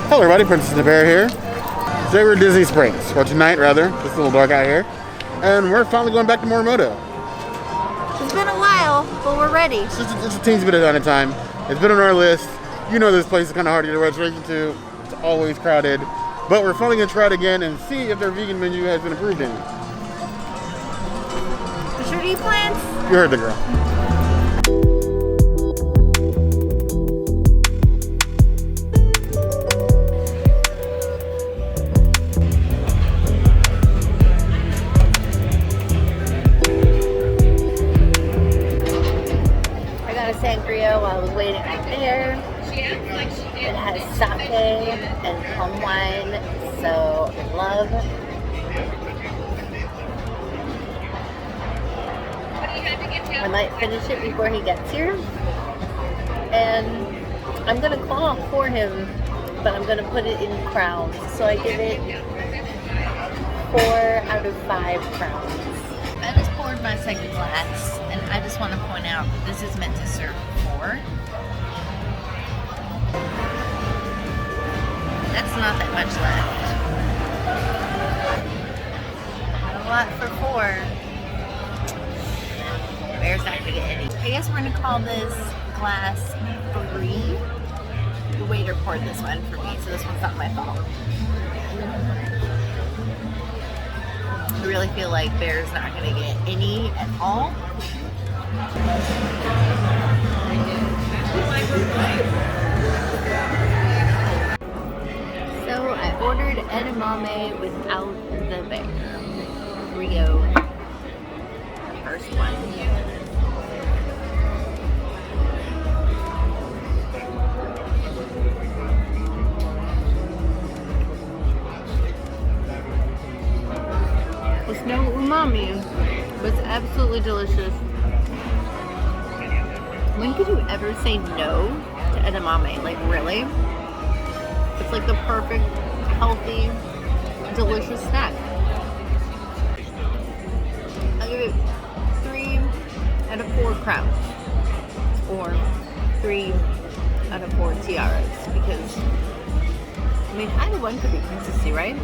Hello everybody, Princess and the Bear here. Today we're at Disney Springs. Well, tonight rather. It's a little dark out here. And we're finally going back to Morimoto. It's been a while, but we're ready. It's a teensy bit of time. It's been on our list. You know this place is kind of hard to get a reservation to. It's always crowded. But we're finally going to try it again and see if their vegan menu has been improved any. You sure to eat plants? You heard the girl. Sangria while I was waiting right there. It has sake and plum wine, so love. I might finish it before he gets here, and I'm gonna claw for him, but I'm gonna put it in crowns, so I give it 4 out of 5 crowns. I just poured my second glass, and I just want to point out that this is meant to serve 4. That's not that much left. Not a lot for 4. Bear's not gonna get any. I guess we're gonna call this glass 3. The waiter poured this one for me, so this one's not my fault. I really feel like Bear's not going to get any at all. So I ordered edamame without the bear. Rio, the first one. It's no umami, but it's absolutely delicious. When could you ever say no to edamame? Like, really? It's like the perfect, healthy, delicious snack. I'll give it 3 out of 4 crowns. Or 3 out of 4 tiaras. Because, I mean, either one could be consistency, right?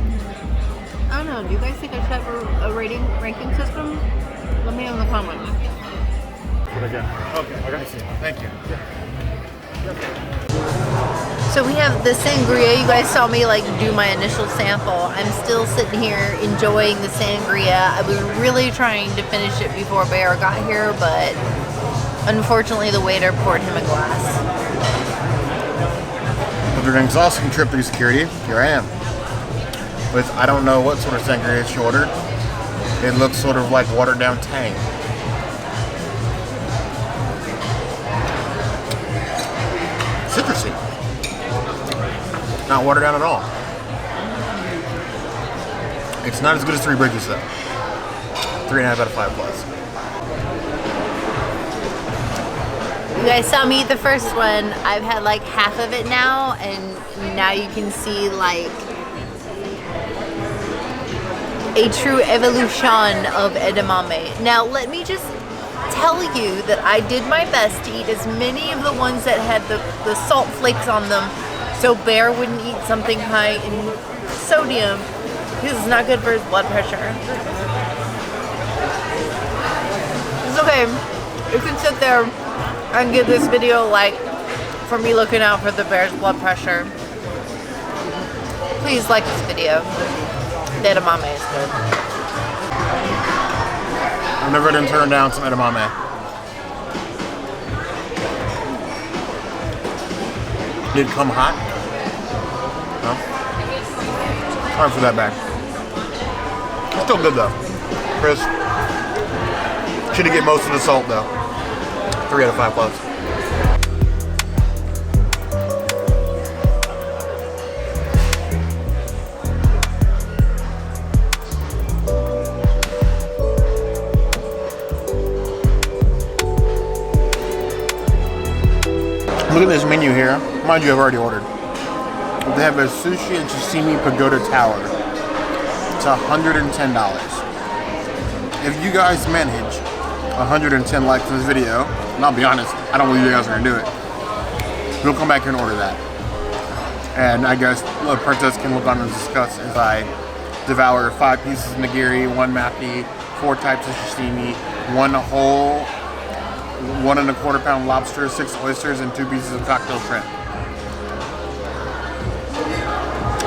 I don't know, do you guys think I should have a ranking system? Let me know in the comments. Okay, I see. Thank you. So we have the sangria. You guys saw me like do my initial sample. I'm still sitting here enjoying the sangria. I was really trying to finish it before Bear got here, but unfortunately the waiter poured him a glass. After an exhausting trip through security, here I am. With, I don't know what sort of sangria she ordered. It looks sort of like watered down Tang. Citrusy. Not watered down at all. It's not as good as Three Bridges though. 3.5 out of 5 plus. You guys saw me eat the first one. I've had like half of it now, and now you can see like a true evolution of edamame. Now, let me just tell you that I did my best to eat as many of the ones that had the salt flakes on them, so Bear wouldn't eat something high in sodium, because it's not good for his blood pressure. It's okay. You can sit there and give this video a like for me looking out for the Bear's blood pressure. Please like this video. The edamame is good. I've never done turn down some edamame. Did it come hot? No? Hard for that bad. It's still good though. Chris. Should have get most of the salt though. 3 out of 5 plus. Look at this menu here. Mind you, I've already ordered. They have a sushi and sashimi pagoda tower. It's $110. If you guys manage 110 likes to this video, and I'll be honest, I don't believe you guys are gonna do it, we'll come back here and order that. And I guess the princess can look on and discuss as I devour 5 pieces of nigiri, 1 maki, 4 types of sashimi, 1 whole 1 1/4 pound lobster, 6 oysters, and 2 pieces of cocktail shrimp.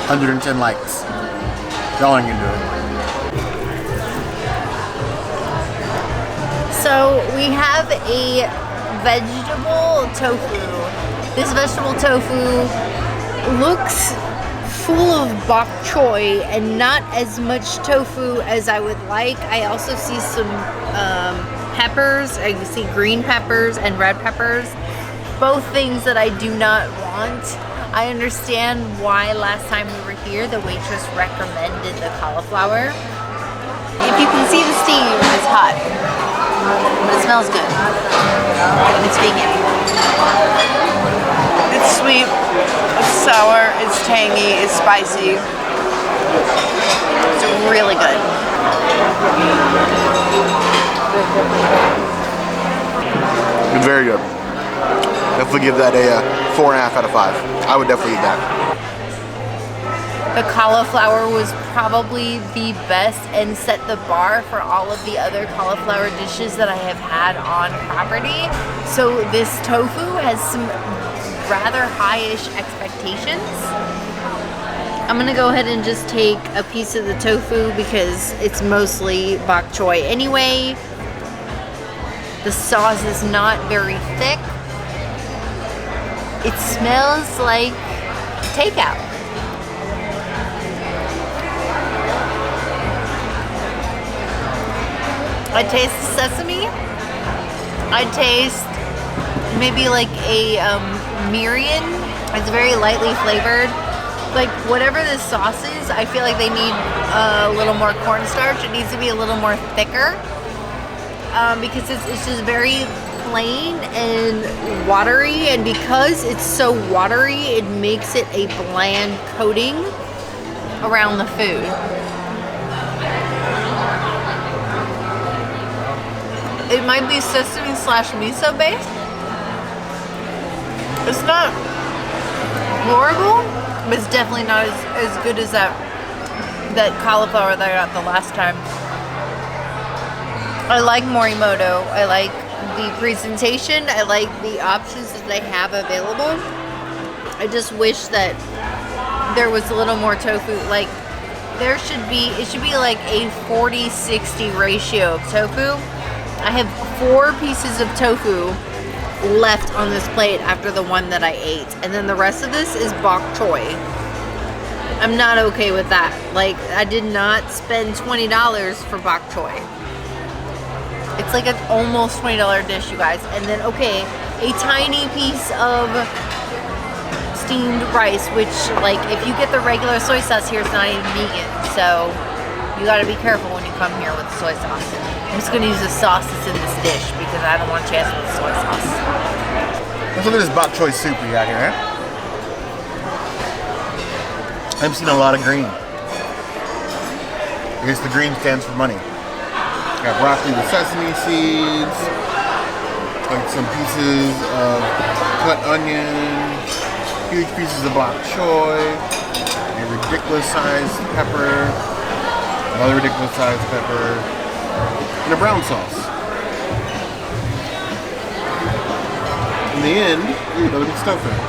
110 likes. Y'all ain't gonna do it. So we have a vegetable tofu. This vegetable tofu looks full of bok choy and not as much tofu as I would like. I also see some peppers. I see green peppers and red peppers. Both things that I do not want. I understand why last time we were here the waitress recommended the cauliflower. If you can see the steam, it's hot. But it smells good. And it's vegan. It's sweet, it's sour, it's tangy, it's spicy. It's really good. It's very good. Definitely give that a 4.5 out of 5. I would definitely eat that. The cauliflower was probably the best and set the bar for all of the other cauliflower dishes that I have had on property. So this tofu has some rather high-ish expectations. I'm gonna go ahead and just take a piece of the tofu because it's mostly bok choy anyway. The sauce is not very thick. It smells like takeout. I taste sesame. I taste maybe like a Myrian. It's very lightly flavored. Like whatever this sauce is, I feel like they need a little more cornstarch. It needs to be a little more thicker because it's just very plain and watery, and because it's so watery, it makes it a bland coating around the food. It might be sesame / miso based. It's not horrible, but it's definitely not as good as that cauliflower that I got the last time. I like Morimoto. I like the presentation. I like the options that they have available. I just wish that there was a little more tofu. Like it should be like a 40-60 ratio of tofu. I have 4 pieces of tofu left on this plate after the one that I ate, and then the rest of this is bok choy. I'm not okay with that. Like, I did not spend $20 for bok choy. It's like an almost $20 dish, you guys. And then, okay, a tiny piece of steamed rice, which, like, if you get the regular soy sauce here, it's not even vegan. So you gotta be careful when you come here with soy sauce. I'm just gonna use the sauce that's in this dish because I don't want a chance with the soy sauce. Let's look at this bok choy soup we got here, eh? I'm seeing a lot of green. I guess the green stands for money. Got broccoli with sesame seeds, like some pieces of cut onion, huge pieces of bok choy, a ridiculous sized pepper, another ridiculous sized pepper, and a brown sauce. In the end, another big stuffing.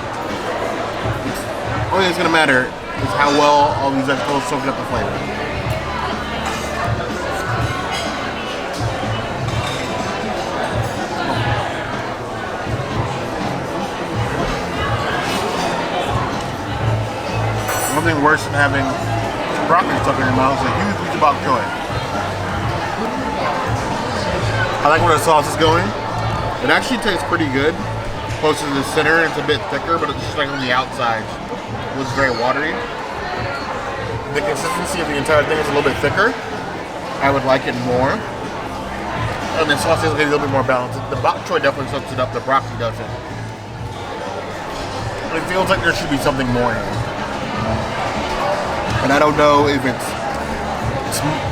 Only thing that's gonna matter is how well all these vegetables soak up the flavor. Nothing worse than having broccoli stuck in your mouth is a huge piece of bok choy. I like where the sauce is going. It actually tastes pretty good. Closer to the center, it's a bit thicker, but it's just like on the outside. It looks very watery. The consistency of the entire thing is a little bit thicker. I would like it more. And the sauce is maybe a little bit more balanced. The bok choy definitely soaks it up, the broccoli doesn't. It feels like there should be something more in it. And I don't know if it's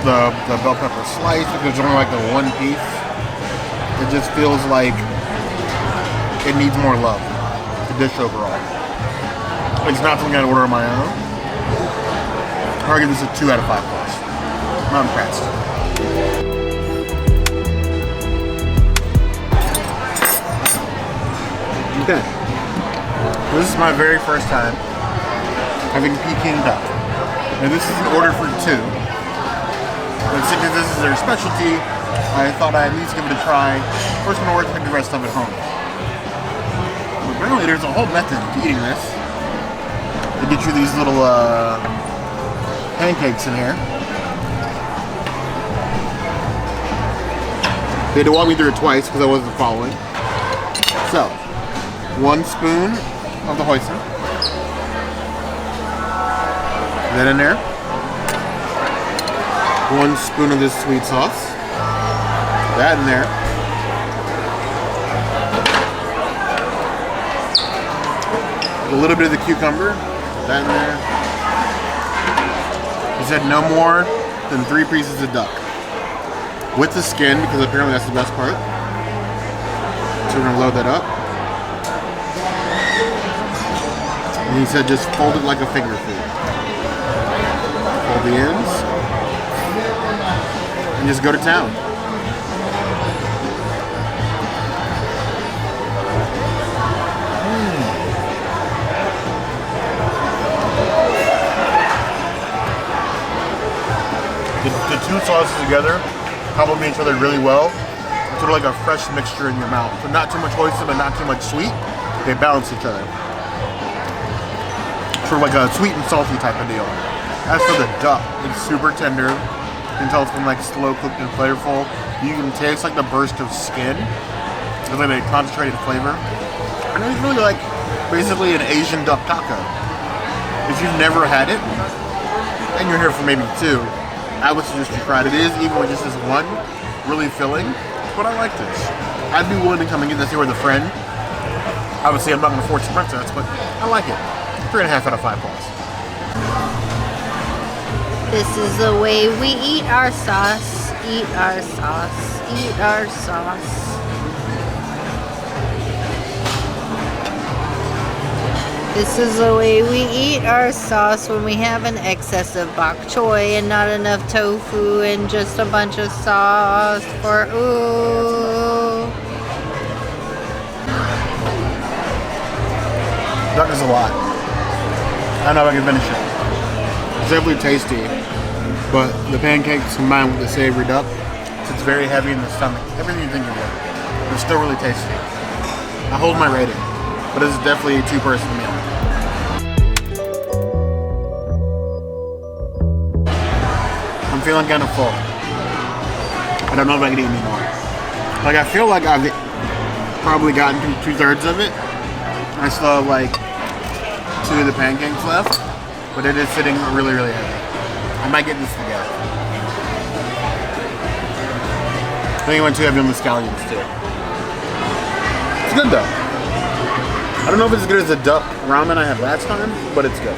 the bell pepper slice, if there's only like the one piece. It just feels like it needs more love, the dish overall. It's not something I'd order on my own. I'll give this a 2 out of 5 plus. I'm impressed. Okay. This is my very first time having Peking Duck. And this is an order for 2. But since this is their specialty, I thought I'd at least give it a try. First one to work, the rest of it home. But apparently there's a whole method to eating this. They get you these little pancakes in here. They had to walk me through it twice because I wasn't following. So, 1 spoon of the hoisin. That in there. 1 spoon of this sweet sauce. That in there. A little bit of the cucumber. That in there. He said no more than 3 pieces of duck. With the skin, because apparently that's the best part. So we're gonna load that up. And he said just fold it like a finger food. Fold the ends. And just go to town. The 2 sauces together complement each other really well. It's sort of like a fresh mixture in your mouth. So not too much hoisin, but not too much sweet. They balance each other. Sort of like a sweet and salty type of deal. As for the duck, it's super tender. You can tell it's been like slow cooked and flavorful. You can taste like the burst of skin. It's like a concentrated flavor. And it's really like basically an Asian duck taco. If you've never had it, and you're here for maybe 2, I would suggest you try it. It is, even with just this one, really filling, but I like this. I'd be willing to come and get this here with a friend. Obviously, I'm not going to force the princess, but I like it. 3.5 out of 5 plus. This is the way we eat our sauce. Eat our sauce. Eat our sauce. This is the way we eat our sauce when we have an excess of bok choy and not enough tofu and just a bunch of sauce for ooh. Duck is a lot. I don't know if I can finish it. It's definitely tasty, but the pancakes combined with the savory duck, it's very heavy in the stomach. Everything you think you get. It's still really tasty. I hold my rating, but this is definitely a 2-person meal. I'm feeling kind of full. I don't know if I can eat anymore. Like, I feel like I've probably gotten through 2/3 of it. I still have like 2 of the pancakes left, but it is sitting really, really heavy. I might get this together. I think I went too heavy on the scallions too. It's good though. I don't know if it's as good as the duck ramen I had last time, but it's good.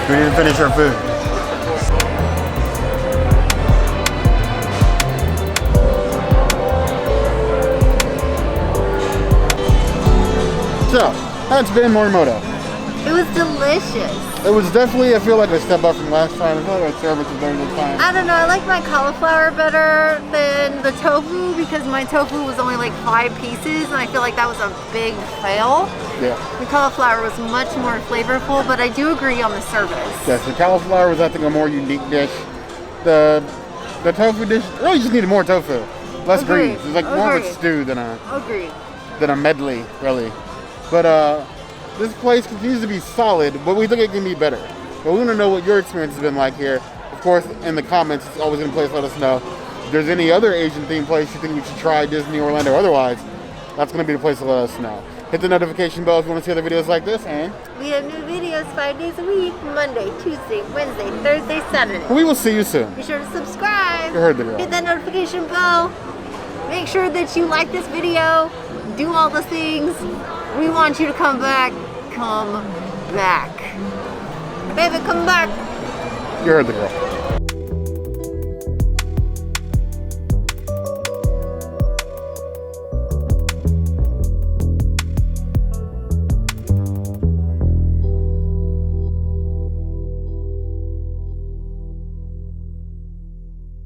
We need to finish our food. So, that's been Morimoto. It was delicious. It was definitely, I feel like, a step up from last time. I feel like our service was better this time. I don't know, I like my cauliflower better than the tofu because my tofu was only like 5 pieces and I feel like that was a big fail. Yeah. The cauliflower was much more flavorful, but I do agree on the service. Yes, the cauliflower was, I think, a more unique dish. The tofu dish really just needed more tofu. Less Agreed. greens. It's like more of a stew than a medley, really. But this place continues to be solid, but we think it can be better. But we want to know what your experience has been like here. Of course, in the comments, it's always in a place, let us know. If there's any other Asian themed place you think we should try, Disney, Orlando, or otherwise, that's going to be the place to let us know. Hit the notification bell if you want to see other videos like this, and we have new videos 5 days a week, Monday, Tuesday, Wednesday, Thursday, Saturday. we will see you soon. Be sure to subscribe. You heard the girl. Hit that notification bell. Make sure that you like this video. Do all the things. We want you to come back. Come back. Baby, come back. You heard the girl.